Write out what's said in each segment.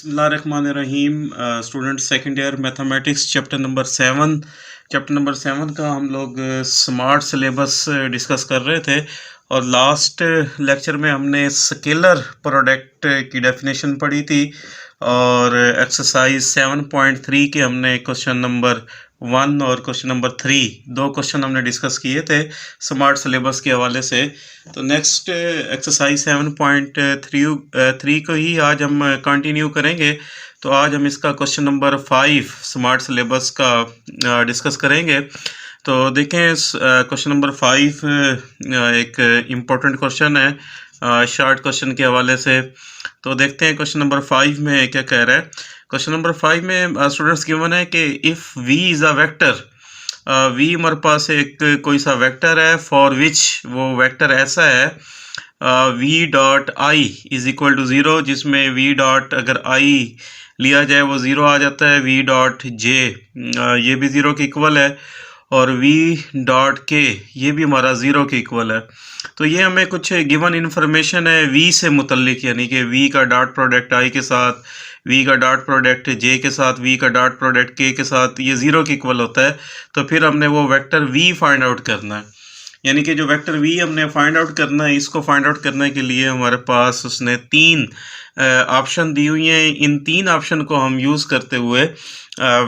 बिस्मिल्लाहिर्रहमानिर्रहीम। Student second year mathematics chapter number 7 का हम लोग स्मार्ट सिलेबस डिस्कस कर रहे थे और लास्ट लेक्चर में हमने स्केलर प्रोडक्ट की डेफिनेशन पढ़ी थी और एक्सरसाइज 7.3 के हमने क्वेश्चन नंबर 1 और क्वेश्चन नंबर 3 दो क्वेश्चन हमने डिस्कस किए थे स्मार्ट सिलेबस के हवाले से। तो नेक्स्ट एक्सरसाइज 7.3 को ही आज हम कंटिन्यू करेंगे। तो आज हम इसका क्वेश्चन नंबर 5 स्मार्ट सिलेबस का डिस्कस करेंगे। तो देखें क्वेश्चन नंबर 5 एक इम्पोर्टेंट क्वेश्चन है शॉर्ट क्वेश्चन के हवाले से। तो देखते हैं क्वेश्चन नंबर 5 में क्या कह रहा है। क्वेश्चन नंबर 5 में स्टूडेंट्स गिवन है कि if v is a vector, v हमारे पास एक कोई सा वेक्टर है फॉर विच वो वेक्टर ऐसा है v dot i is equal to 0, जिसमें v डॉट अगर i लिया जाए वो 0 आ जाता है, v डॉट j ये भी 0 के इक्वल है और v डॉट k ये भी हमारा 0 के इक्वल है। तो ये हमें कुछ गिवन इन्फॉर्मेशन है v से मुतल्लिक, यानी कि v का डॉट प्रोडक्ट i के साथ, v का डॉट प्रोडक्ट j के साथ, v का डॉट प्रोडक्ट k के साथ ये 0 के इक्वल होता है। तो फिर हमने वो वेक्टर v फाइंड आउट करना है, यानी कि जो वेक्टर v हमने फाइंड आउट करना है, इसको फाइंड आउट करने के लिए हमारे पास उसने 3 ऑप्शन दी हुई हैं। इन 3 ऑप्शन को हम यूज़ करते हुए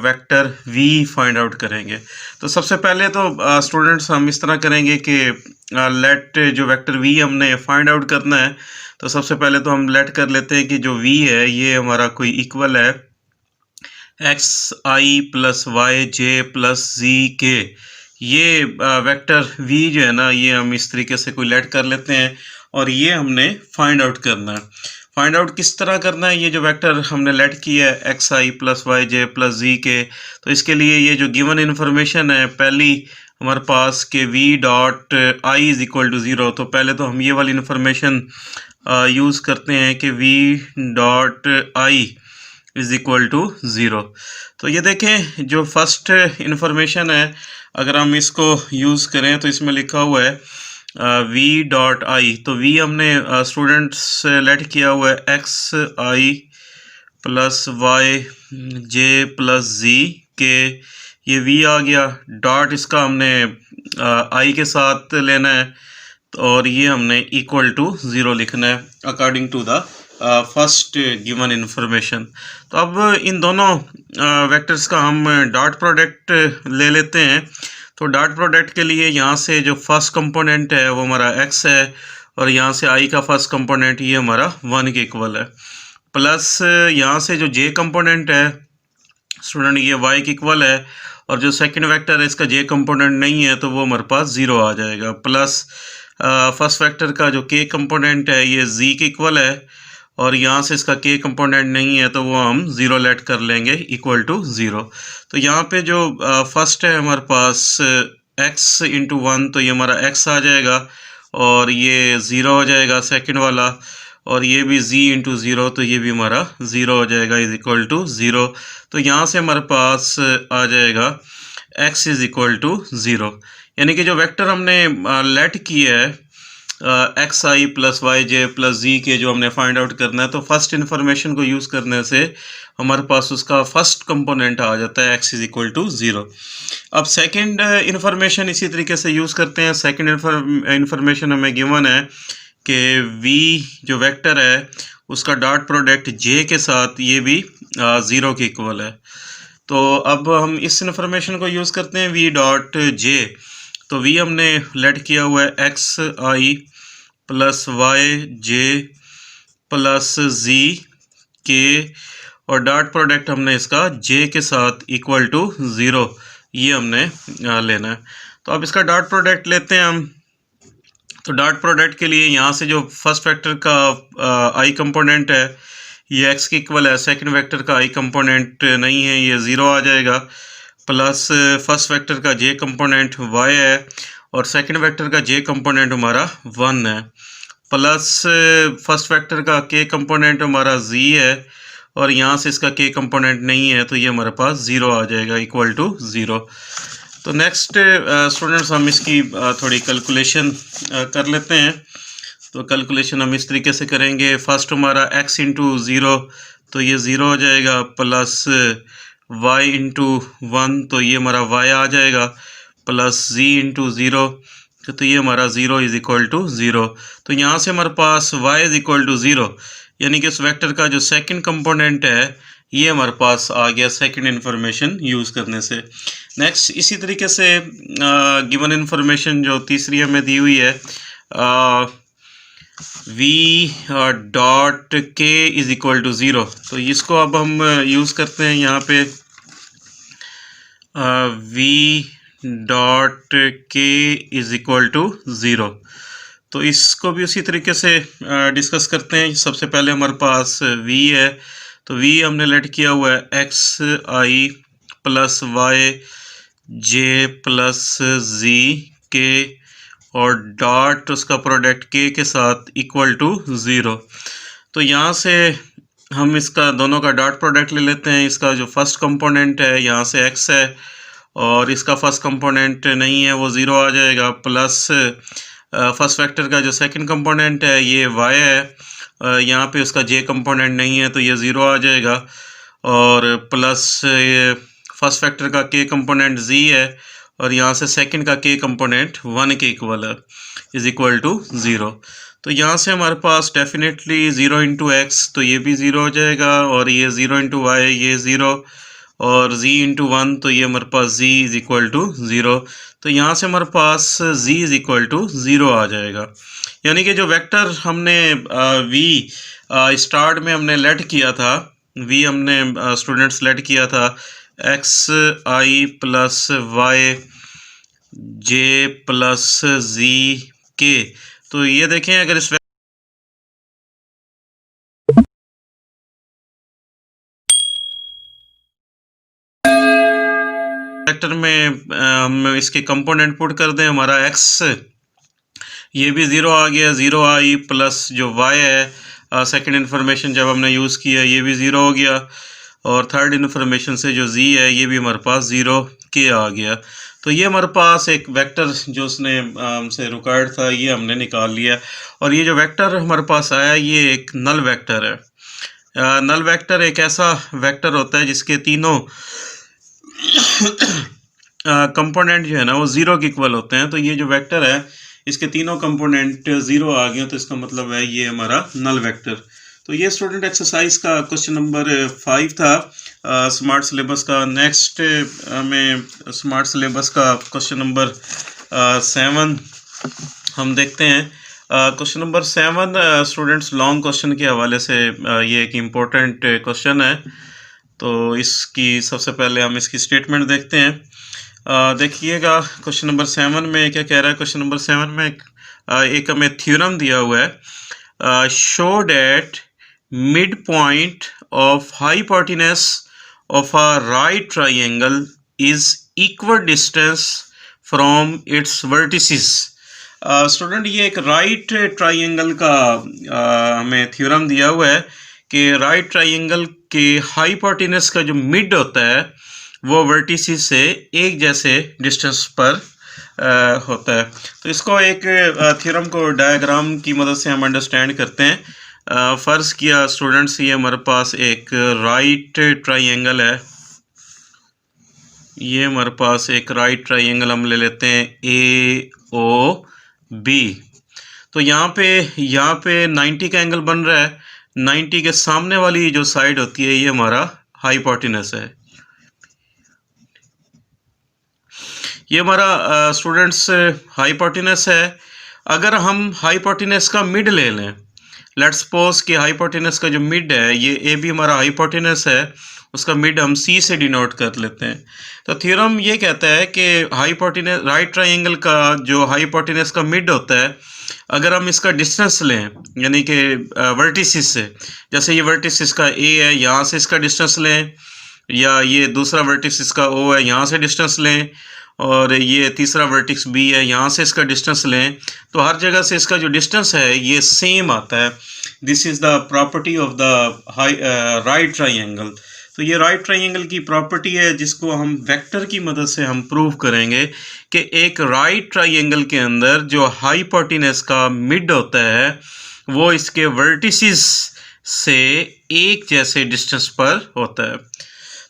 वेक्टर v फाइंड आउट करेंगे। तो सबसे पहले तो स्टूडेंट्स हम इस तरह करेंगे कि लेट जो वेक्टर v हमने फाइंड आउट करना है, तो सबसे पहले तो हम लेट कर लेते हैं कि जो v है ये हमारा कोई इक्वल है एक्स आई प्लस वाई जे प्लस जी के। ये वेक्टर v जो है ना, ये हम इस तरीके से कोई लेट कर लेते हैं और ये हमने फाइंड आउट करना है। फाइंड आउट किस तरह करना है, ये जो वेक्टर हमने लेट किया है एक्स आई प्लस वाई जे प्लस जी के, तो इसके लिए ये जो गिवन इन्फॉर्मेशन है पहली हमारे पास कि v dot i is equal to 0। तो पहले तो हम ये वाली इन्फॉर्मेशन यूज़ करते हैं कि v dot i is equal to 0। तो ये देखें जो फर्स्ट इन्फॉर्मेशन है, अगर हम इसको यूज़ करें तो इसमें लिखा हुआ है v डॉट आई। तो v हमने स्टूडेंट्स लेट किया हुआ है एक्स आई प्लस वाई जे प्लस जी के, ये v आ गया। डॉट इसका हमने i के साथ लेना है और ये हमने इक्वल टू 0 लिखना है according to the first given information. तो अब इन दोनों वेक्टर्स का हम डॉट प्रोडक्ट ले लेते हैं। तो डॉट प्रोडक्ट के लिए यहाँ से जो फर्स्ट कंपोनेंट है वो हमारा x है और यहाँ से i का फर्स्ट कंपोनेंट ये हमारा 1 के इक्वल है, प्लस यहाँ से जो j कंपोनेंट है स्टूडेंट ये y के इक्वल है और जो सेकंड वेक्टर है इसका j कंपोनेंट नहीं है तो वो हमारे पास 0 आ जाएगा, प्लस फर्स्ट वेक्टर का जो k कंपोनेंट है ये z के इक्वल है और यहाँ से इसका k कंपोनेंट नहीं है तो वो हम 0 लेट कर लेंगे इक्वल टू 0। तो यहाँ पे जो फर्स्ट है हमारे पास x इंटू 1, तो ये हमारा x आ जाएगा और ये 0 हो जाएगा सेकंड वाला, और ये भी z इंटू 0, तो ये भी हमारा 0 हो जाएगा इज इक्वल टू 0। तो यहाँ से हमारे पास आ जाएगा x इज इक्वल टू 0, यानी कि जो वेक्टर हमने लेट किया है एक्स आई प्लस वाई जे प्लस जी के जो हमने फाइंड आउट करना है, तो फर्स्ट इन्फॉर्मेशन को यूज़ करने से हमारे पास उसका फर्स्ट कंपोनेंट आ जाता है x इज इक्वल टू 0। अब सेकंड इन्फॉर्मेशन इसी तरीके से यूज़ करते हैं। सेकंड इन्फॉर्मेशन हमें गिवन है कि v जो वेक्टर है उसका डॉट प्रोडक्ट j के साथ ये भी 0 के इक्वल है। तो अब हम इस इन्फॉर्मेशन को यूज़ करते हैं v डॉट j। तो v हमने लेट किया हुआ है एक्स आई प्लस वाई जे प्लस जी के और डॉट प्रोडक्ट हमने इसका j के साथ इक्वल टू 0 ये हमने लेना है। तो अब इसका डॉट प्रोडक्ट लेते हैं हम। तो डॉट प्रोडक्ट के लिए यहाँ से जो फर्स्ट वेक्टर का i कंपोनेंट है ये x के इक्वल है, सेकंड वेक्टर का i कंपोनेंट नहीं है ये 0 आ जाएगा, प्लस फर्स्ट वेक्टर का j कंपोनेंट y है और सेकंड वेक्टर का j कंपोनेंट हमारा 1 है, प्लस फर्स्ट वेक्टर का k कंपोनेंट हमारा z है और यहाँ से इसका k कंपोनेंट नहीं है तो ये हमारे पास 0 आ जाएगा इक्वल टू 0। तो नेक्स्ट स्टूडेंट्स हम इसकी थोड़ी कैलकुलेशन कर लेते हैं। तो कैलकुलेशन हम इस तरीके से करेंगे, फर्स्ट हमारा x इंटू 0 तो ये 0 हो जाएगा, प्लस y इंटू 1 तो ये हमारा y आ जाएगा, प्लस z इंटू 0 तो ये हमारा 0 इज इक्वल टू 0। तो यहाँ से हमारे पास y इज इक्वल टू 0, यानी कि इस वेक्टर का जो सेकंड कंपोनेंट है ये हमारे पास आ गया सेकंड इन्फॉर्मेशन यूज़ करने से। नेक्स्ट इसी तरीके से गिवन इन्फॉर्मेशन जो तीसरी हमें दी हुई है, v dot k is equal to 0, तो इसको अब हम यूज़ करते हैं यहाँ पे v dot k is equal to 0। तो इसको भी उसी तरीके से डिस्कस करते हैं। सबसे पहले हमारे पास v है, तो v हमने लेट किया हुआ है एक्स आई प्लस वाई जे प्लस जी के और डॉट उसका प्रोडक्ट k के साथ इक्वल टू 0। तो यहाँ से हम इसका दोनों का डॉट प्रोडक्ट ले लेते हैं। इसका जो फर्स्ट कंपोनेंट है यहाँ से x है और इसका फर्स्ट कंपोनेंट नहीं है, वो 0 आ जाएगा, प्लस फर्स्ट वेक्टर का जो सेकंड कंपोनेंट है ये y है, यहाँ पे उसका j कंपोनेंट नहीं है तो ये 0 आ जाएगा, और प्लस फर्स्ट वेक्टर का k कंपोनेंट z है और यहाँ से सेकंड का k कंपोनेंट 1 के इक्वल है, इज इक्वल टू 0। तो यहाँ से हमारे पास डेफिनेटली 0 इंटू एक्स तो ये भी 0 हो जाएगा, और ये 0 इंटू वाई ये 0, और z इंटू 1 तो ये हमारे पास z इज इक्वल टू 0। तो यहाँ से हमारे पास z इज इक्वल टू 0 आ जाएगा, यानी कि जो वेक्टर हमने v स्टार्ट में हमने लेट किया था, v हमने स्टूडेंट्स लेट किया था एक्स आई प्लस वाई जे प्लस जी के, तो ये देखें अगर इस वेक्टर में हम इसके कंपोनेंट पुट कर दें, हमारा x ये भी 0 आ गया, 0 आई प्लस जो y है सेकंड इन्फॉर्मेशन जब हमने यूज़ किया ये भी 0 हो गया, और थर्ड इन्फॉर्मेशन से जो z है ये भी हमारे पास 0 के आ गया। तो ये हमारे पास एक वेक्टर जो उसने हमसे रिक्वायर्ड था ये हमने निकाल लिया, और ये जो वेक्टर हमारे पास आया ये एक नल वेक्टर है। नल वेक्टर एक ऐसा वेक्टर होता है जिसके तीनों कंपोनेंट जो है ना वो 0 के इक्वल होते हैं। तो ये जो वेक्टर है इसके तीनों कंपोनेंट 0 आ गए, तो इसका मतलब है ये हमारा नल वेक्टर। तो ये स्टूडेंट एक्सरसाइज का क्वेश्चन नंबर 5 था स्मार्ट सिलेबस का। नेक्स्ट हमें स्मार्ट सिलेबस का क्वेश्चन नंबर 7 हम देखते हैं। Question number 7 students long question के हवाले से ये एक इम्पोर्टेंट क्वेश्चन है, तो इसकी सबसे पहले हम इसकी स्टेटमेंट देखते हैं। देखिएगा क्वेश्चन नंबर 7 में क्या कह रहा है। क्वेश्चन नंबर 7 में एक हमें थ्योरम दिया हुआ है, show that mid point of hypotenuse of a right triangle is equal distance from its vertices. Student ये एक राइट ट्राइंगल का हमें थ्योरम दिया हुआ है कि राइट ट्राइंगल के हाइपोटेनस का जो मिड होता है वो वर्टिसेस से एक जैसे डिस्टेंस पर होता है। तो इसको एक थ्योरम को डायग्राम की मदद से हम अंडरस्टैंड करते हैं। फ़र्ज़ किया स्टूडेंट्स ये हमारे पास एक राइट ट्राइंगल है, ये हमारे पास एक राइट ट्राइंगल हम ले लेते हैं ए ओ बी। तो यहाँ पे 90 का एंगल बन रहा है, 90 के सामने वाली जो साइड होती है ये हमारा हाइपोटेनस है। ये हमारा स्टूडेंट्स हाइपोटेनस है। अगर हम हाइपोटेनस का मिड ले लें, लेट्स सपोज कि हाइपोटेनस का जो मिड है ये ए बी हमारा हाइपोटेनस है, उसका मिड हम सी से डिनोट कर लेते हैं। तो थ्योरम ये कहता है कि हाइपोटेनस राइट ट्राइंगल का जो हाइपोटेनस का मिड होता है, अगर हम इसका डिस्टेंस लें यानी कि वर्टिसेस से, जैसे ये वर्टिसेस का ए है यहाँ से इसका डिस्टेंस लें, या ये दूसरा वर्टिसेस का ओ है यहाँ से डिस्टेंस लें, और ये तीसरा वर्टिक्स बी है यहाँ से इसका डिस्टेंस लें, तो हर जगह से इसका जो डिस्टेंस है ये सेम आता है। This is the property of the right triangle. तो ये राइट ट्राइंगल की प्रॉपर्टी है जिसको हम वेक्टर की मदद से हम प्रूव करेंगे कि एक राइट ट्राइंगल के अंदर जो हाइपोटेनस का मिड होता है वो इसके वर्टिसेस से एक जैसे डिस्टेंस पर होता है।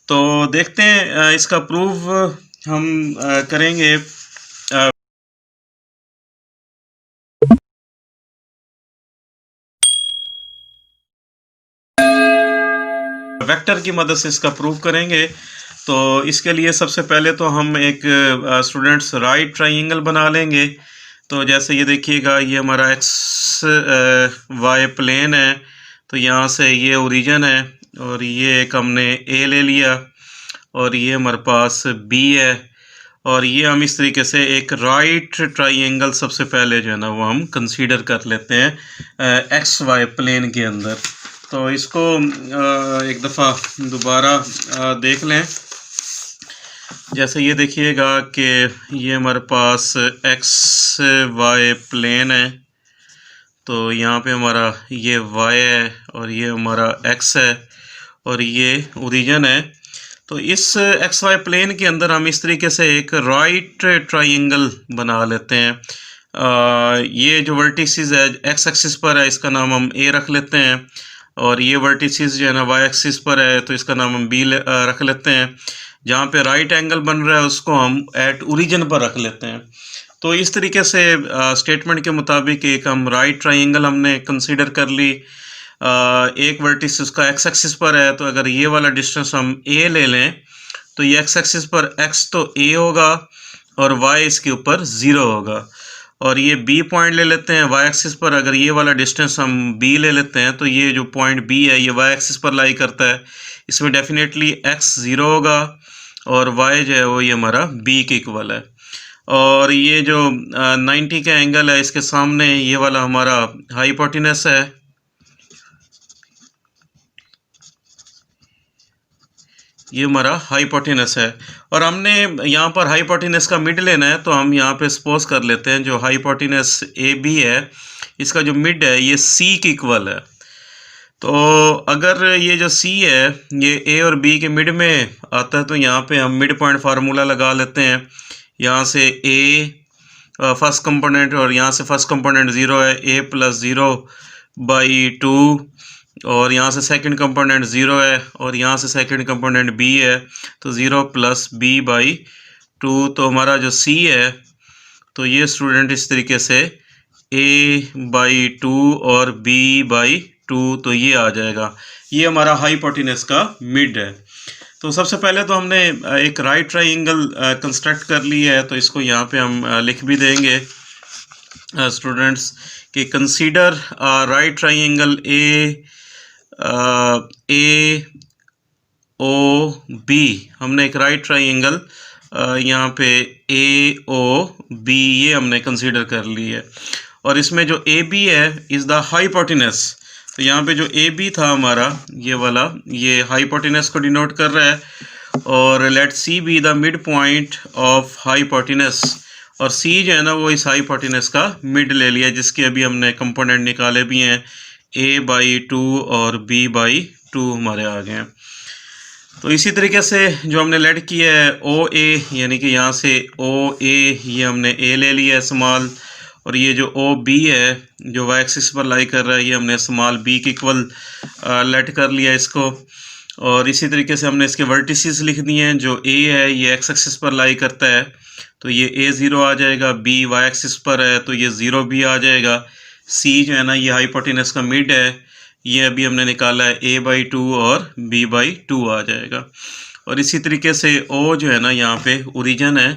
तो देखते हैं इसका प्रूफ हम करेंगे। वेक्टर की मदद से इसका प्रूव करेंगे। तो इसके लिए सबसे पहले तो हम एक स्टूडेंट्स राइट ट्राइंगल बना लेंगे। तो जैसे ये देखिएगा, ये हमारा एक्स वाई प्लेन है, तो यहाँ से ये ओरिजिन है और ये एक हमने ए ले लिया और ये हमारे पास बी है, और ये हम इस तरीके से एक राइट ट्राइंगल सबसे पहले जो है ना वो हम कंसीडर कर लेते हैं एक्स वाई प्लेन के अंदर। तो इसको एक दफ़ा दोबारा देख लें। जैसे ये देखिएगा कि ये हमारे पास एक्स वाई प्लेन है, तो यहाँ पे हमारा ये वाई है और ये हमारा एक्स है और ये ओरिजिन है। तो इस एक्स वाई प्लेन के अंदर हम इस तरीके से एक राइट ट्राइंगल बना लेते हैं। ये जो वर्टिसेस है एक्स एक्सिस पर है, इसका नाम हम ए रख लेते हैं, और ये वर्टिसेस जो है ना वाई एक्सिस पर है, तो इसका नाम हम बी रख लेते हैं। जहाँ पे राइट एंगल बन रहा है उसको हम एट ओरिजिन पर रख लेते हैं। तो इस तरीके से स्टेटमेंट के मुताबिक एक हम राइट ट्राइंगल हमने कंसीडर कर ली। एक वर्टिस उसका एक्स एक्सिस पर है, तो अगर ये वाला डिस्टेंस हम ए ले लें तो ये एक्स एक्सिस पर एक्स तो ए होगा और वाई इसके ऊपर 0 होगा। और ये बी पॉइंट ले लेते हैं वाई एक्सिस पर, अगर ये वाला डिस्टेंस हम बी ले लेते हैं तो ये जो पॉइंट बी है ये वाई एक्सिस पर लाई करता है। इसमें डेफिनेटली एक्स 0 होगा और वाई जो है वो ये हमारा बी के इक्वल है। और ये जो 90 का एंगल है इसके सामने ये वाला हमारा हाइपोटेनस है। ये हमारा हाइपोटेनस है और हमने यहाँ पर हाइपोटेनस का मिड लेना है, तो हम यहाँ पे सपोज कर लेते हैं जो हाइपोटेनस ए बी है इसका जो मिड है ये सी के इक्वल है। तो अगर ये जो सी है ये ए और बी के मिड में आता है, तो यहाँ पे हम मिड पॉइंट फार्मूला लगा लेते हैं। यहाँ से ए फर्स्ट कंपोनेंट और यहाँ से फर्स्ट कंपोनेंट 0 है, ए प्लस 0/2, और यहाँ से सेकंड कंपोनेंट 0 है और यहाँ से सेकंड कंपोनेंट बी है, तो 0 + b/2। तो हमारा जो सी है तो ये स्टूडेंट इस तरीके से a/2 और b/2, तो ये आ जाएगा। ये हमारा हाइपोटेनस का मिड है। तो सबसे पहले तो हमने एक राइट ट्राइंगल कंस्ट्रक्ट कर ली है, तो इसको यहाँ पे हम लिख भी देंगे स्टूडेंट्स कि कंसीडर राइट ट्राइंगल AOB। हमने एक राइट ट्राइंगल यहाँ पे AOB ये हमने कंसीडर कर ली है, और इसमें जो AB है इज़ द हाइपोटेनस। तो यहाँ पे जो AB था हमारा ये वाला, ये हाइपोटेनस को डिनोट कर रहा है, और let C be the mid point of hypotenuse, और C जो है ना वो इस हाइपोटेनस का मिड ले लिया, जिसके अभी हमने कंपोनेंट निकाले भी हैं, a/2 और b/2 हमारे आ गए हैं। तो इसी तरीके से जो हमने लेट किया है OA, यानी कि यहाँ से OA ये हमने A ले लिया है स्मॉल, और ये जो OB है जो वाई एक्सिस पर लाई कर रहा है ये हमने स्मॉल b के इक्वल लेट कर लिया इसको। और इसी तरीके से हमने इसके वर्टिसेस लिख दिए हैं। जो A है ये एक्स एक्सिस पर लाई करता है, तो ये A0 आ जाएगा, B वाई एक्सिस पर है तो ये 0 भी आ जाएगा। C जो है ना ये हाइपोटेनस का मिड है, ये अभी हमने निकाला है a/2 और b/2 आ जाएगा। और इसी तरीके से O जो है ना यहाँ पे ओरिजिन है,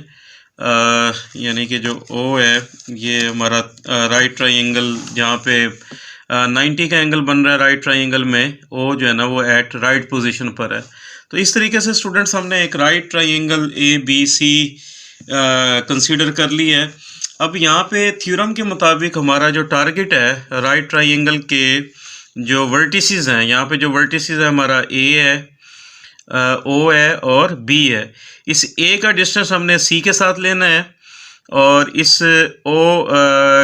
यानी कि जो O है ये हमारा राइट ट्राइंगल जहाँ पे 90 का एंगल बन रहा है राइट ट्राइंगल में, O जो है ना वो एट राइट पोजीशन पर है। तो इस तरीके से स्टूडेंट्स हमने एक राइट ट्राइंगल ABC कंसीडर कर ली है। अब यहाँ पे थ्योरम के मुताबिक हमारा जो टारगेट है राइट ट्राइंगल के जो वर्टिसेस हैं, यहाँ पे जो वर्टिसेस है हमारा A है, O है और B है। इस A का डिस्टेंस हमने C के साथ लेना है, और इस O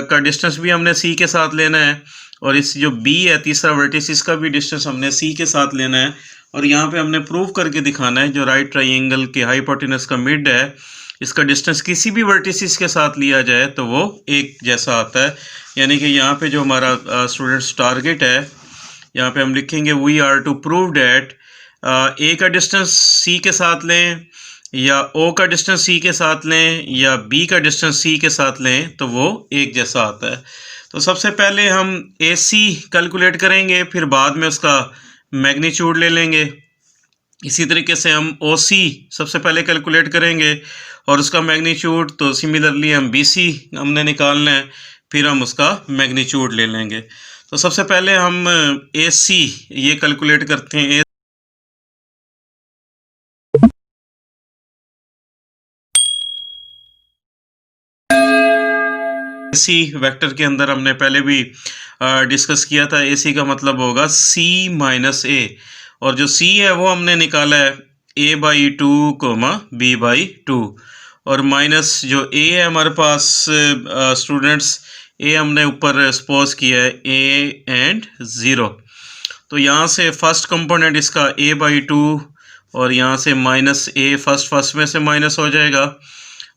का डिस्टेंस भी हमने C के साथ लेना है, और इस जो B है तीसरा वर्टिस इसका भी डिस्टेंस हमने C के साथ लेना है। और यहाँ पे हमने प्रूव करके दिखाना है जो राइट ट्राइंगल के हाइपोटेनस का मिड है इसका डिस्टेंस किसी भी वर्टिसेस के साथ लिया जाए तो वो एक जैसा आता है। यानी कि यहाँ पे जो हमारा स्टूडेंट्स टारगेट है यहाँ पे हम लिखेंगे we are to prove that A का डिस्टेंस सी के साथ लें या ओ का डिस्टेंस सी के साथ लें या बी का डिस्टेंस सी के साथ लें तो वो एक जैसा आता है। तो सबसे पहले हम ए सी कैलकुलेट करेंगे, फिर बाद में उसका मैग्नीट्यूड ले लेंगे। इसी तरीके से हम ओ सी सबसे पहले कैलकुलेट करेंगे और उसका मैग्नीट्यूड, तो सिमिलरली हम बी सी हमने निकालना है, फिर हम उसका मैग्नीट्यूड ले लेंगे। तो सबसे पहले हम ए सी ये कैलकुलेट करते हैं। सी वेक्टर के अंदर हमने पहले भी डिस्कस किया था, ए सी का मतलब होगा सी माइनस ए, और जो सी है वो हमने निकाला है A by two comma B by two, और माइनस जो ए है हमारे पास स्टूडेंट्स, ए हमने ऊपर सपोज किया है ए एंड ज़ीरो। तो यहाँ से फर्स्ट कंपोनेंट इसका ए बाई टू और यहाँ से माइनस ए, फर्स्ट में से माइनस हो जाएगा,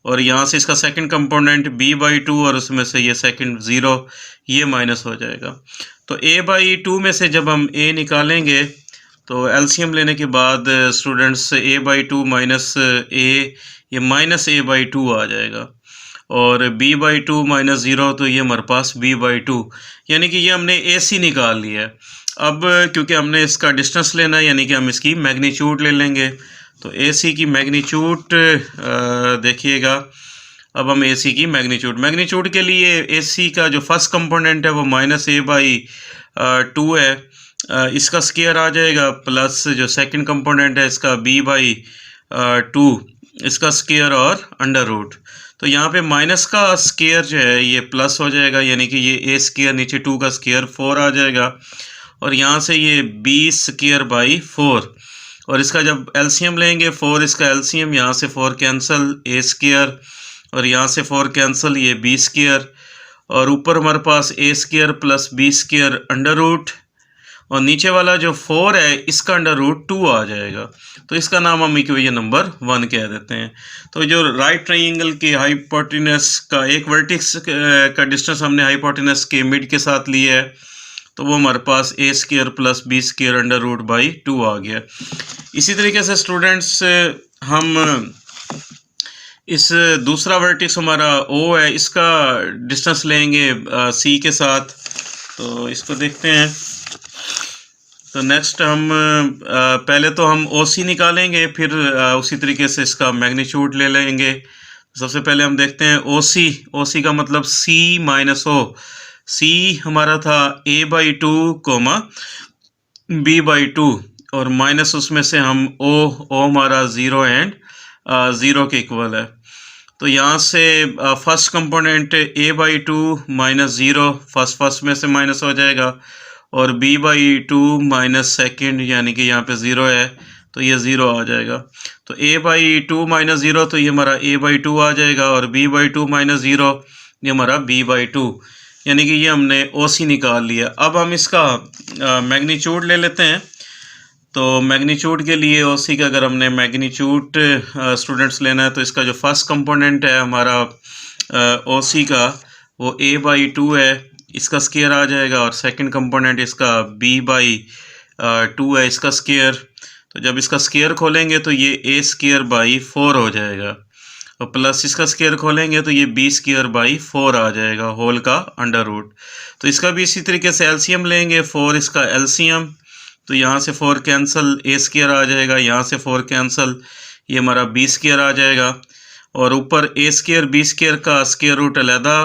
और यहाँ से इसका second component b by two और उसमें से ये सेकंड ज़ीरो, ये माइनस हो जाएगा। तो a बाई टू में से जब हम a निकालेंगे तो एलसीएम लेने के बाद students a by two minus A, ये माइनस a बाई टू आ जाएगा, और b by two minus zero, तो ये हमारे पास b बाई टू, यानी कि ये हमने AC निकाल लिया है। अब क्योंकि हमने इसका डिस्टेंस लेना है, यानी कि हम इसकी मैग्नीट्यूड ले लेंगे। तो AC की मैग्नीट्यूड देखिएगा, अब हम AC की मैग्नीट्यूड के लिए AC का जो फर्स्ट कंपोनेंट है वो माइनस ए बाई टू है, इसका स्केयर आ जाएगा, प्लस जो सेकंड कंपोनेंट है इसका b बाई टू, इसका स्केयर और अंडर रूट। तो यहाँ पे माइनस का स्केयर जो है ये प्लस हो जाएगा, यानी कि ये a स्केयर नीचे 2 का स्केयर 4 आ जाएगा, और यहाँ से ये b स्केयर बाई 4, और इसका जब एलसीएम लेंगे 4, इसका एलसीएम, यहाँ से 4 कैंसिल, ए स्केयर, और यहाँ से 4 कैंसिल, ये बी स्केयर, और ऊपर हमारे पास A square plus B square under root, और नीचे वाला जो 4 है इसका अंडर रूट 2 आ जाएगा। तो इसका नाम हम इक्वेशन नंबर 1 कह देते हैं। तो जो राइट ट्राइंगल के हाइपोटेनस का एक वर्टेक्स का डिस्टेंस हमने हाइपोटेनस के मिड के साथ लिया है, तो वो हमारे पास A square plus B square under root by 2 आ गया। इसी तरीके से स्टूडेंट्स हम इस दूसरा वर्टेक्स हमारा ओ है, इसका डिस्टेंस लेंगे सी के साथ, तो इसको देखते हैं। तो नेक्स्ट हम पहले तो हम ओ सी निकालेंगे, फिर उसी तरीके से इसका मैग्नीट्यूड ले लेंगे। सबसे पहले हम देखते हैं ओ सी का मतलब सी माइनस ओ, सी हमारा था a by two coma b by two, और माइनस उसमें से हम o हमारा ज़ीरो एंड ज़ीरो के इक्वल है। तो यहाँ से first component a by two minus zero, first में से माइनस हो जाएगा, और b by two minus second, यानी कि यहाँ पे ज़ीरो है तो ये ज़ीरो आ जाएगा। तो a by two minus zero, तो ये हमारा a बाई टू आ जाएगा, और b by two minus zero, ये हमारा b बाई टू, यानी कि ये हमने OC निकाल लिया। अब हम इसका मैग्नीट्यूड ले लेते हैं। तो मैग्नीट्यूड के लिए OC का अगर हमने मैग्नीट्यूड स्टूडेंट्स लेना है, तो इसका जो फर्स्ट कंपोनेंट है हमारा OC का वो a बाई टू है, इसका स्केयर आ जाएगा, और सेकंड कंपोनेंट इसका b बाई टू है, इसका स्केयर। तो जब इसका स्केयर खोलेंगे तो ये a स्केयर बाई 4 हो जाएगा, और प्लस इसका स्केयर खोलेंगे तो ये b स्केयर बाई 4 आ जाएगा, होल का अंडर रूट। तो इसका भी इसी तरीके से एलसीएम लेंगे, 4 इसका एलसीएम, तो यहाँ से 4 कैंसिल, a स्केयर आ जाएगा, यहाँ से 4 कैंसिल, ये हमारा b स्केयर आ जाएगा, और ऊपर a स्केयर b स्केयर का स्केयर रूट अलहदा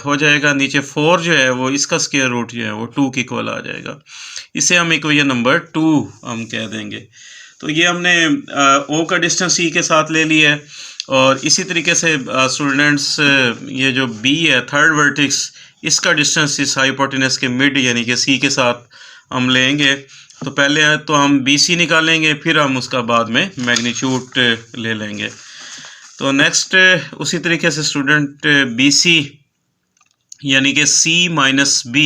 हो जाएगा, नीचे 4 जो है वो इसका स्केयर रूट जो है वो 2 की इक्वल आ जाएगा। इसे हम इक्वेशन नंबर 2 हम कह देंगे। तो ये हमने o का डिस्टेंस c के साथ ले लिया है, और इसी तरीके से स्टूडेंट्स ये जो b है थर्ड वर्टेक्स, इसका डिस्टेंस इस हाइपोटेनस के मिड यानी कि c के साथ हम लेंगे। तो पहले तो हम BC निकालेंगे, फिर हम उसका बाद में मैग्नीट्यूड ले लेंगे। तो नेक्स्ट उसी तरीके से स्टूडेंट BC यानी कि C माइनस B,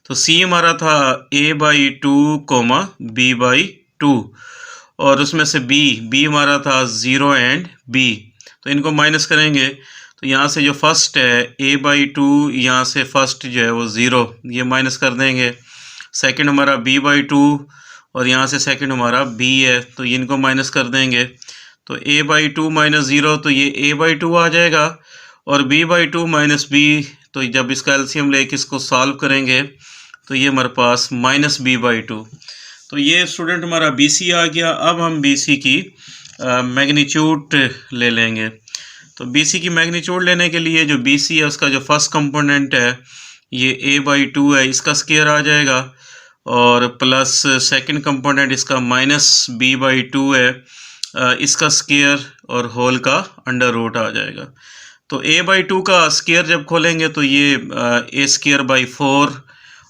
तो C हमारा था a by two coma b by two, और उसमें से b हमारा था ज़ीरो एंड b, तो इनको माइनस करेंगे। तो यहाँ से जो फर्स्ट है a बाई टू, यहाँ से फर्स्ट जो है वो ज़ीरो, ये माइनस कर देंगे, सेकंड हमारा b/2 और यहाँ से सेकंड हमारा b है, तो इनको माइनस कर देंगे तो a/2 माइनस 0, तो ये a/2 आ जाएगा और b/2 माइनस b, तो जब इसका एलसीएम लेके इसको सॉल्व करेंगे तो ये हमारे पास माइनस b/2। तो ये स्टूडेंट हमारा BC आ गया। अब हम BC की मैग्नीट्यूड ले लेंगे। तो BC की मैग्नीट्यूड लेने के लिए जो BC है उसका जो फर्स्ट कंपोनेंट है ये a/2 है, इसका स्क्वायर आ जाएगा और प्लस सेकंड कंपोनेंट इसका माइनस b/2 है, इसका स्क्वायर और होल का अंडर रूट आ जाएगा। तो a/2 का स्क्वायर जब खोलेंगे तो ये a²/4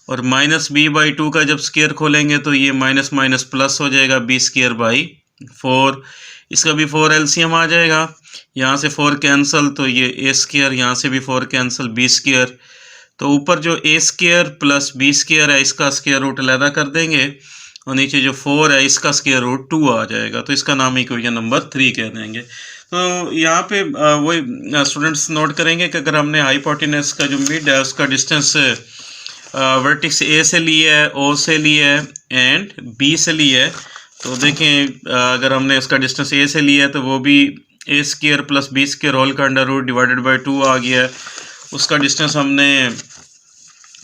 और माइनस b/2 का जब स्क्वायर खोलेंगे तो ये माइनस माइनस प्लस हो जाएगा b²/4, इसका भी 4 एलसीएम आ जाएगा, यहाँ से 4 कैंसल तो ये a², यहाँ से भी 4 कैंसल b², तो ऊपर जो a² प्लस b² है इसका स्क्वायर रूट अलहदा कर देंगे और नीचे जो 4 है इसका स्क्वायर रूट 2 आ जाएगा, तो इसका नाम इक्वेशन नंबर 3 कह देंगे। तो यहाँ पे वही स्टूडेंट्स नोट करेंगे कि अगर हमने हाइपोटेनस का जो मिड है उसका डिस्टेंस वर्टेक्स A से लिया है, O से लिया है एंड B से लिया है, तो देखें अगर हमने उसका डिस्टेंस A से लिया है तो वो भी a² प्लस b² होल का अंडर रूट डिवाइडेड बाई 2 आ गया है। उसका डिस्टेंस हमने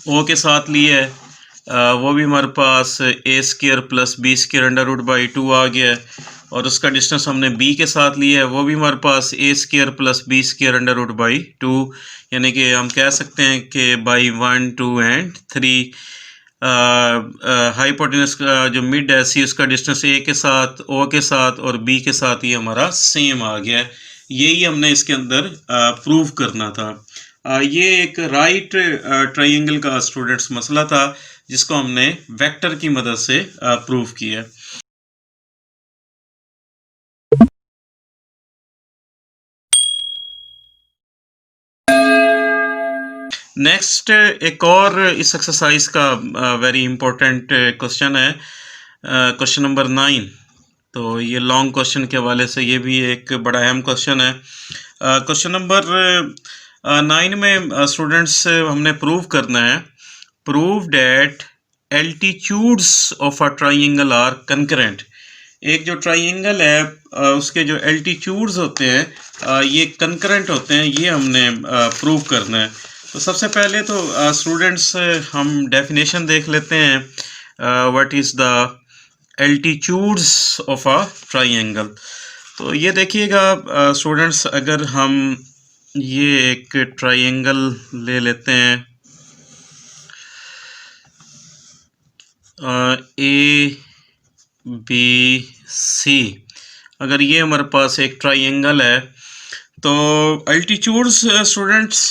O के साथ लिया है, वो भी हमारे पास a² plus b² under root by 2 आ गया है, और उसका डिस्टेंस हमने B के साथ लिया है, वो भी हमारे पास a² plus b² under root by 2, यानी कि हम कह सकते हैं कि बाई 1, 2 एंड 3 हाइपोटेनस का जो मिड है C उसका डिस्टेंस A के साथ, O के साथ और B के साथ ये हमारा सेम आ गया है। यही हमने इसके अंदर प्रूव करना था। ये एक राइट ट्रायंगल का स्टूडेंट्स मसला था जिसको हमने वेक्टर की मदद से प्रूव किया। नेक्स्ट एक और इस एक्सरसाइज का वेरी इंपॉर्टेंट क्वेश्चन है, क्वेश्चन नंबर 9। तो ये लॉन्ग क्वेश्चन के हवाले से ये भी एक बड़ा अहम क्वेश्चन है। क्वेश्चन नंबर 9 में स्टूडेंट्स हमने प्रूव करना है, prove that altitudes of a triangle are concurrent. एक जो ट्राइंगल है उसके जो एल्टीट्यूड्स होते हैं ये कंकरेंट होते हैं, ये हमने प्रूव करना है। तो सबसे पहले तो स्टूडेंट्स हम डेफिनेशन देख लेते हैं, what is the altitudes of a triangle. तो ये देखिएगा स्टूडेंट्स, अगर हम ये एक ट्राइंगल ले लेते हैं ABC, अगर ये हमारे पास एक ट्राइंगल है तो एल्टीट्यूड्स स्टूडेंट्स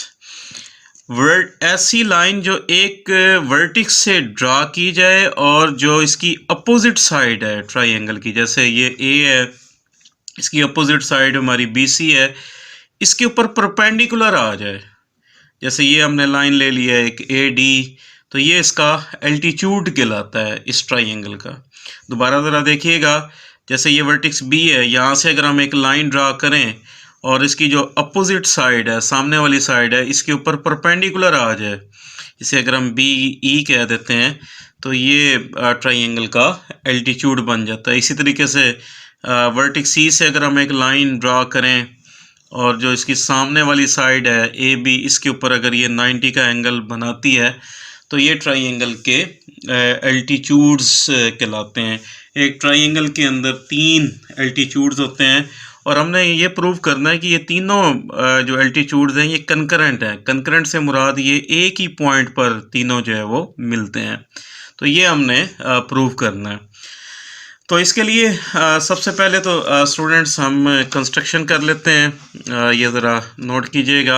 ऐसी लाइन जो एक वर्टिक्स से ड्रा की जाए और जो इसकी अपोजिट साइड है ट्राइंगल की, जैसे ये A है, इसकी अपोजिट साइड हमारी BC है, इसके ऊपर परपेंडिकुलर आ जाए। जैसे ये हमने लाइन ले लिया है एक AD, तो ये इसका एल्टीट्यूड कहलाता है इस ट्राइंगल का। दोबारा ज़रा देखिएगा, जैसे ये वर्टिक्स B है, यहाँ से अगर हम एक लाइन ड्रा करें और इसकी जो अपोजिट साइड है, सामने वाली साइड है, इसके ऊपर परपेंडिकुलर आ जाए, इसे अगर हम BE कह देते हैं, तो ये ट्राइंगल का एल्टीट्यूड बन जाता है। इसी तरीके से वर्टिक्स C से अगर हम एक लाइन ड्रा करें और जो इसकी सामने वाली साइड है AB, इसके ऊपर अगर ये 90 का एंगल बनाती है तो ये ट्राइंगल के एल्टीट्यूड्स कहलाते हैं। एक ट्राइंगल के अंदर 3 एल्टीट्यूड्स होते हैं और हमने ये प्रूव करना है कि ये तीनों जो एल्टीट्यूड्स हैं ये कंकरेंट हैं। कंकरेंट से मुराद ये एक ही पॉइंट पर तीनों जो है वो मिलते हैं, तो ये हमने प्रूव करना है। तो इसके लिए सबसे पहले तो स्टूडेंट्स हम कंस्ट्रक्शन कर लेते हैं। ये ज़रा नोट कीजिएगा,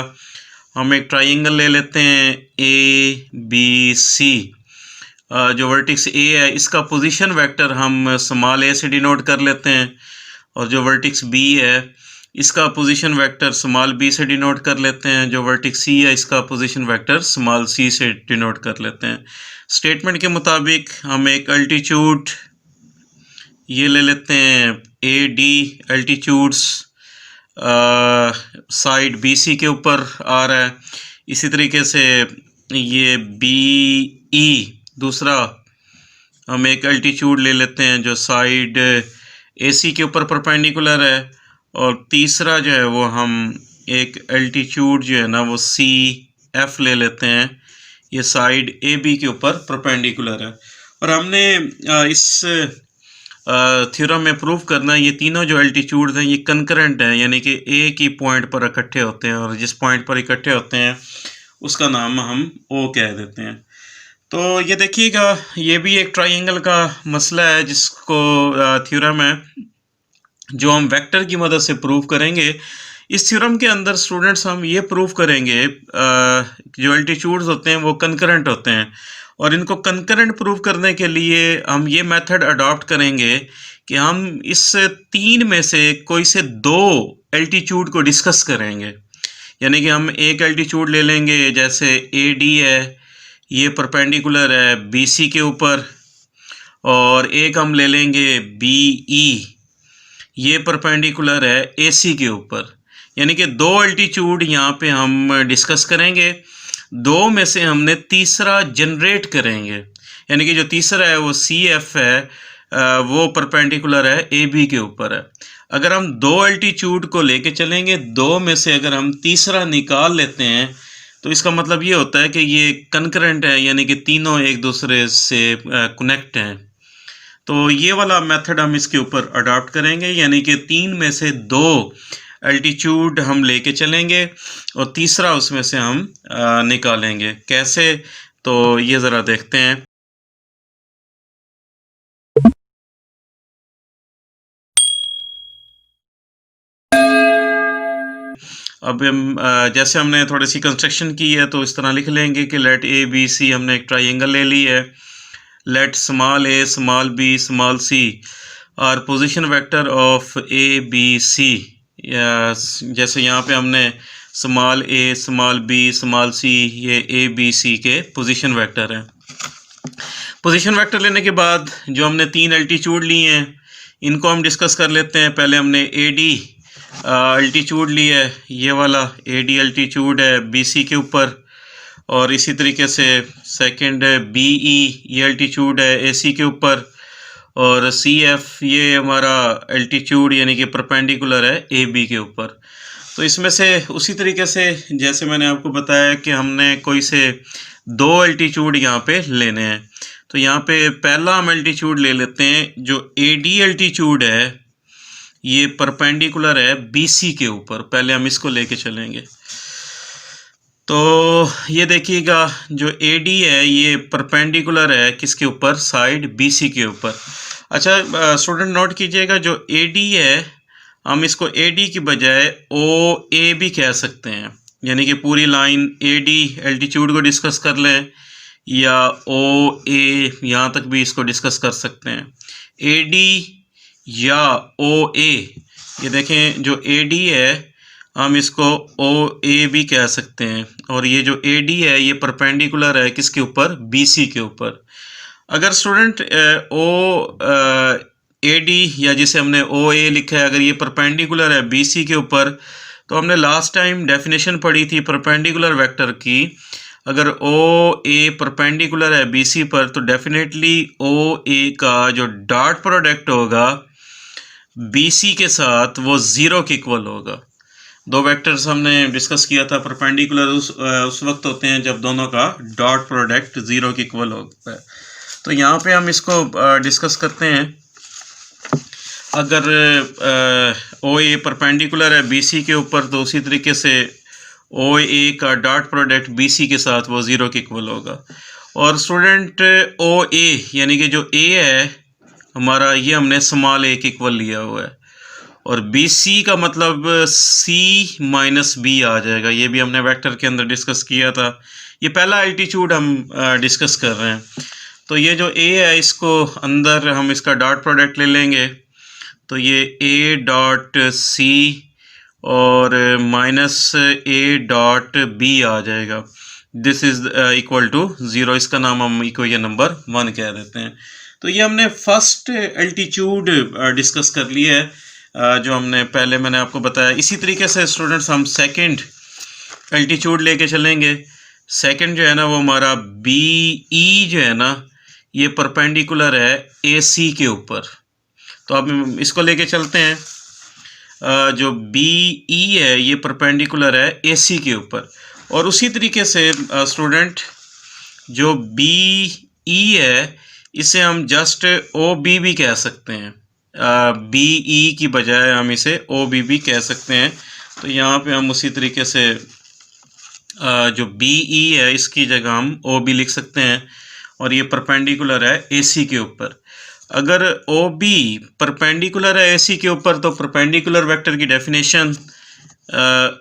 हम एक ट्राइंगल ले लेते हैं ABC। जो वर्टिक्स A है इसका पोजीशन वेक्टर हम स्मॉल a से डिनोट कर लेते हैं, और जो वर्टिक्स B है इसका पोजीशन वेक्टर स्मॉल b से डिनोट कर लेते हैं। जो वर्टिक्स C है इसका पोजीशन वेक्टर स्मॉल c से डिनोट कर लेते हैं। स्टेटमेंट के मुताबिक हम एक एल्टीट्यूड ये ले लेते हैं AD, एल्टीट्यूड्स साइड BC के ऊपर आ रहा है। इसी तरीके से ये BE दूसरा हम एक एल्टीट्यूड ले लेते हैं जो साइड AC के ऊपर परपेंडिकुलर है, और तीसरा जो है वो हम एक एल्टीट्यूड जो है ना वो CF ले लेते हैं, ये साइड AB के ऊपर परपेंडिकुलर है। और हमने इस थ्योरम में प्रूव करना है ये तीनों जो एल्टीट्यूड हैं ये कंकरेंट हैं, यानी कि एक ही पॉइंट पर इकट्ठे होते हैं, और जिस पॉइंट पर इकट्ठे होते हैं उसका नाम हम O कह देते हैं। तो ये देखिएगा, ये भी एक ट्रायंगल का मसला है जिसको थ्योरम है जो हम वेक्टर की मदद से प्रूव करेंगे। इस थ्योरम के अंदर स्टूडेंट्स हम ये प्रूव करेंगे जो एल्टीट्यूड्स होते हैं वो कंकरेंट होते हैं, और इनको कंकरेंट प्रूव करने के लिए हम ये मेथड अडॉप्ट करेंगे कि हम इस तीन में से कोई से दो एल्टीट्यूड को डिस्कस करेंगे। यानी कि हम एक एल्टीट्यूड ले लेंगे, जैसे AD है, ये परपेंडिकुलर है BC के ऊपर, और एक हम ले लेंगे BE, ये परपेंडिकुलर है AC के ऊपर। यानी कि दो एल्टीट्यूड यहाँ पे हम डिस्कस करेंगे, दो में से हमने तीसरा जनरेट करेंगे, यानी कि जो तीसरा है वो CF है, वो परपेंडिकुलर है AB के ऊपर है। अगर हम दो एल्टीट्यूड को लेके चलेंगे, दो में से अगर हम तीसरा निकाल लेते हैं तो इसका मतलब ये होता है कि ये कंकरेंट है, यानी कि तीनों एक दूसरे से कनेक्ट हैं। तो ये वाला मेथड हम इसके ऊपर अडॉप्ट करेंगे, यानी कि तीन में से दो एल्टीट्यूड हम लेके चलेंगे और तीसरा उसमें से हम निकालेंगे। कैसे, तो ये ज़रा देखते हैं। अब हम जैसे हमने थोड़ी सी कंस्ट्रक्शन की है तो इस तरह लिख लेंगे कि लेट ABC, हमने एक ट्रायंगल ले ली है, let small a small b small c are position vector of ABC। जैसे यहाँ पे हमने small a small b small c, ये ABC के पोजीशन वेक्टर हैं। पोजीशन वेक्टर लेने के बाद जो हमने तीन एल्टीट्यूड लिए हैं इनको हम डिस्कस कर लेते हैं। पहले हमने AD एल्टीट्यूड लिया है, ये वाला AD एल्टीट्यूड है BC के ऊपर, और इसी तरीके से सेकंड BE, ये एल्टीट्यूड है AC के ऊपर, और CF ये हमारा एल्टीट्यूड यानी कि परपेंडिकुलर है AB के ऊपर। तो इसमें से उसी तरीके से जैसे मैंने आपको बताया कि हमने कोई से दो एल्टीट्यूड यहाँ पे लेने हैं, तो यहाँ पे पहला हम एल्टीट्यूड ले लेते हैं जो AD एल्टीट्यूड है, ये परपेंडिकुलर है BC के ऊपर। पहले हम इसको लेके चलेंगे। तो ये देखिएगा जो AD है ये परपेंडिकुलर है किसके ऊपर, साइड BC के ऊपर। अच्छा स्टूडेंट नोट कीजिएगा, जो AD है हम इसको AD की बजाय OA भी कह सकते हैं, यानी कि पूरी लाइन AD एल्टीट्यूड को डिस्कस कर लें, या OA यहाँ तक भी इसको डिस्कस कर सकते हैं। AD या OA, ये देखें जो AD है हम इसको OA भी कह सकते हैं, और ये जो AD है ये परपेंडिकुलर है किसके ऊपर, BC के ऊपर। अगर स्टूडेंट AD या जिसे हमने OA लिखा है, अगर ये परपेंडिकुलर है BC के ऊपर, तो हमने लास्ट टाइम डेफिनेशन पढ़ी थी परपेंडिकुलर वेक्टर की। अगर OA परपेंडिकुलर है BC पर तो डेफिनेटली OA का जो डॉट प्रोडक्ट होगा BC के साथ वो ज़ीरो के इक्वल होगा। दो वेक्टर्स हमने डिस्कस किया था, परपेंडिकुलर उस वक्त होते हैं जब दोनों का डॉट प्रोडक्ट ज़ीरो के इक्वल होता है। तो यहाँ पे हम इसको डिस्कस करते हैं। अगर OA परपेंडिकुलर है BC के ऊपर तो उसी तरीके से OA का डॉट प्रोडक्ट BC के साथ वो ज़ीरो के इक्वल होगा। और स्टूडेंट OA यानी कि जो A है हमारा, ये हमने स्मॉल a के इक्वल लिया हुआ है, और BC का मतलब C माइनस B आ जाएगा। ये भी हमने वेक्टर के अंदर डिस्कस किया था। ये पहला एल्टीट्यूड हम डिस्कस कर रहे हैं। तो ये जो A है इसको अंदर हम इसका डॉट प्रोडक्ट ले लेंगे, तो ये A डॉट C और माइनस A डॉट B आ जाएगा। This is equal to zero. इसका नाम हम इक्वेशन नंबर 1 कह देते हैं। तो ये हमने फर्स्ट एल्टीट्यूड डिस्कस कर लिया है जो हमने पहले मैंने आपको बताया। इसी तरीके से स्टूडेंट्स हम सेकंड एल्टीट्यूड लेके चलेंगे। सेकंड जो है ना वो हमारा BE जो है ना, ये परपेंडिकुलर है ए सी के ऊपर। तो अब इसको लेके चलते हैं। जो बी ई है ये परपेंडिकुलर है ए सी के ऊपर, और उसी तरीके से स्टूडेंट जो बी ई है इसे हम जस्ट ओ बी भी कह सकते हैं। बी ई की बजाय हम इसे ओ बी भी कह सकते हैं। तो यहाँ पे हम उसी तरीके से जो बी ई है इसकी जगह हम ओ बी लिख सकते हैं, और ये परपेंडिकुलर है ए सी के ऊपर। अगर ओ बी परपेंडिकुलर है ए सी के ऊपर तो परपेंडिकुलर वेक्टर की definition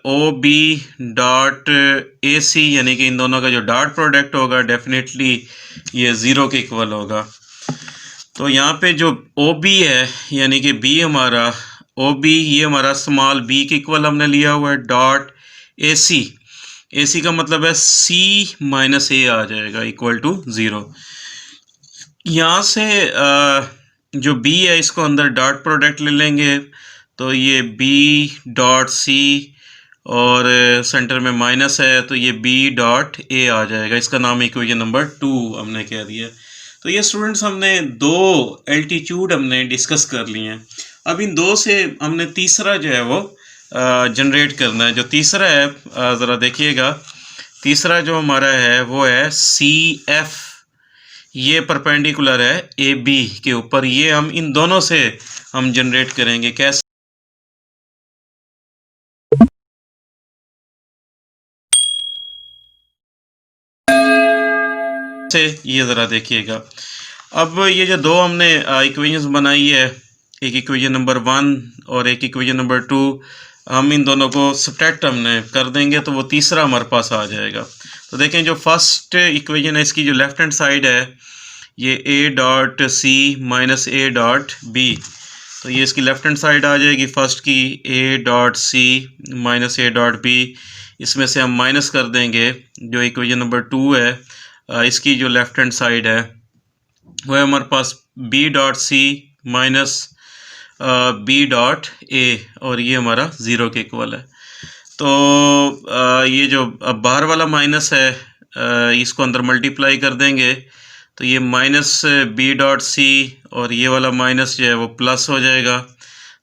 O B dot A C यानी कि इन दोनों का जो डॉट प्रोडक्ट होगा डेफिनेटली ये ज़ीरो के इक्वल होगा। तो यहाँ पे जो ओ बी है यानी कि बी हमारा ओ बी ये हमारा स्मॉल बी के इक्वल हमने लिया हुआ है, डॉट ए सी का मतलब है सी माइनस ए आ जाएगा इक्वल टू ज़ीरो। यहाँ से जो बी है इसको अंदर डॉट प्रोडक्ट ले लेंगे, तो ये बी डॉट सी और सेंटर में माइनस है तो ये बी डॉट ए आ जाएगा। इसका नाम इक्वेशन नंबर 2 हमने कह दिया। तो ये स्टूडेंट्स हमने दो एल्टीट्यूड हमने डिस्कस कर लिए हैं। अब इन दो से हमने तीसरा जो है वो जनरेट करना है। जो तीसरा है ज़रा देखिएगा, तीसरा जो हमारा है वो है सी एफ, ये परपेंडिकुलर है ए बी के ऊपर। ये हम इन दोनों से हम जनरेट करेंगे। कैसे? ये ज़रा देखिएगा। अब ये जो दो हमने इक्वेशंस बनाई है, एक इक्वेशन नंबर 1 और एक इक्वेशन नंबर 2, हम इन दोनों को सब्ट्रैक्ट हमने कर देंगे तो वो तीसरा हमारे पास आ जाएगा। तो देखें जो फर्स्ट इक्वेशन है इसकी जो लेफ्ट हैंड साइड है ये A dot C minus A dot B, तो ये इसकी लेफ्ट हैंड साइड आ जाएगी फर्स्ट की, A dot C minus A dot B. इसमें से हम माइनस कर देंगे जो इक्वेशन नंबर 2 है इसकी जो लेफ्ट हैंड साइड है वो है हमारे पास B dot C minus B dot A, और ये हमारा ज़ीरो के इक्वल है। तो ये जो बाहर वाला माइनस है इसको अंदर मल्टीप्लाई कर देंगे तो ये माइनस बी डॉट सी और ये वाला माइनस जो है वो प्लस हो जाएगा,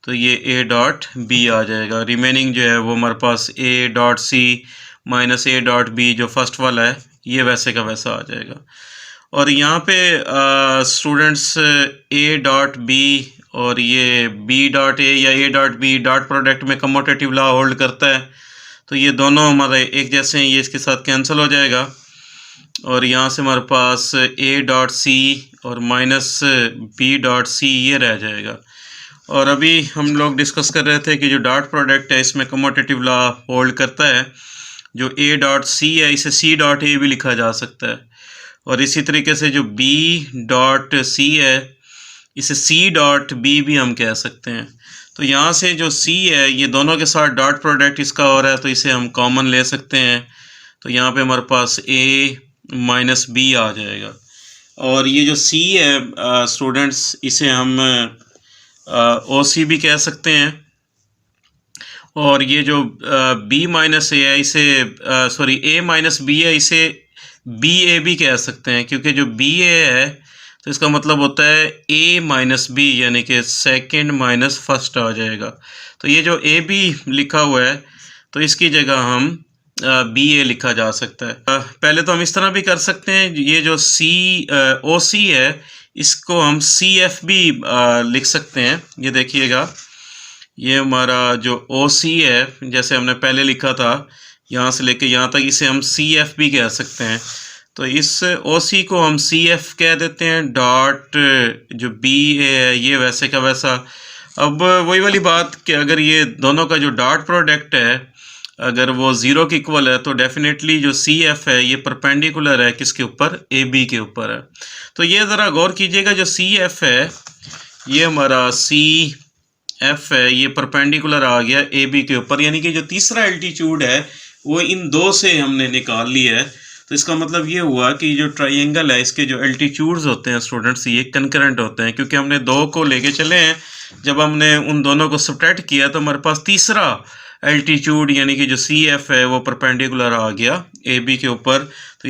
तो ये ए डॉट बी आ जाएगा। रिमेनिंग जो है वो हमारे पास A dot C minus A dot B जो फर्स्ट वाला है ये वैसे का वैसा आ जाएगा। और यहाँ पे स्टूडेंट्स ए डॉट बी और ये बी डॉट ए या A dot B dot product में कम्यूटेटिव लॉ होल्ड करता है, तो ये दोनों हमारे एक जैसे हैं, ये इसके साथ कैंसिल हो जाएगा। और यहाँ से हमारे पास ए डॉट सी और माइनस बी डॉट सी ये रह जाएगा। और अभी हम लोग डिस्कस कर रहे थे कि जो डॉट प्रोडक्ट है इसमें कम्यूटेटिव लॉ होल्ड करता है। जो ए डॉट सी है इसे सी डॉट ए भी लिखा जा सकता है, और इसी तरीके से जो बी डॉट सी है इसे सी डॉट बी भी हम कह सकते हैं। तो यहाँ से जो सी है ये दोनों के साथ डॉट प्रोडक्ट इसका हो रहा है तो इसे हम कॉमन ले सकते हैं। तो यहाँ पे हमारे पास ए माइनस बी आ जाएगा। और ये जो सी है स्टूडेंट्स इसे हम ओ सी भी कह सकते हैं। और ये जो बी माइनस ए है इसे सॉरी ए माइनस बी है इसे बी ए भी कह सकते हैं, क्योंकि जो बी ए है तो इसका मतलब होता है ए माइनस बी यानी कि सेकंड माइनस फर्स्ट आ जाएगा। तो ये जो ए बी लिखा हुआ है तो इसकी जगह हम बी ए लिखा जा सकता है। पहले तो हम इस तरह भी कर सकते हैं, ये जो सी ओ सी है इसको हम सी एफ भी लिख सकते हैं। ये देखिएगा ये हमारा जो ओ सी है जैसे हमने पहले लिखा था यहाँ से लेके यहाँ तक इसे हम सी एफ भी कह सकते हैं। तो इस ओ सी को हम सी एफ कह देते हैं, डॉट जो बी है ये वैसे का वैसा। अब वही वाली बात कि अगर ये दोनों का जो डॉट प्रोडक्ट है अगर वो ज़ीरो के इक्वल है तो डेफिनेटली जो सी एफ है ये परपेंडिकुलर है किसके ऊपर, ए बी के ऊपर है। तो ये ज़रा गौर कीजिएगा जो सी एफ है ये हमारा सी एफ है ये परपेंडिकुलर आ गया ए बी के ऊपर, यानी कि जो तीसरा एल्टीट्यूड है वो इन दो से हमने निकाल लिया है। तो इसका मतलब ये हुआ कि जो ट्राइंगल है इसके जो एल्टीट्यूड्स होते हैं स्टूडेंट्स ये कंकरेंट होते हैं, क्योंकि हमने दो को लेके चले हैं। जब हमने उन दोनों को सब्ट्रैक्ट किया तो हमारे पास तीसरा एल्टीट्यूड यानी कि जो सी एफ है वो परपेंडिकुलर आ गया ए बी के ऊपर। तो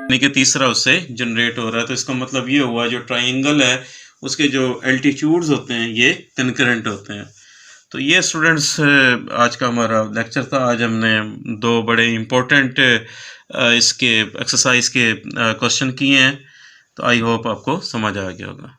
यानी कि तीसरा उससे जनरेट हो रहा है। तो इसका मतलब ये हुआ जो ट्राइंगल है उसके जो एल्टीट्यूड्स होते हैं ये कनकरेंट होते हैं। तो ये स्टूडेंट्स आज का हमारा लेक्चर था। आज हमने दो बड़े इम्पोर्टेंट इसके एक्सरसाइज के क्वेश्चन किए हैं। तो आई होप आपको समझ आ गया होगा।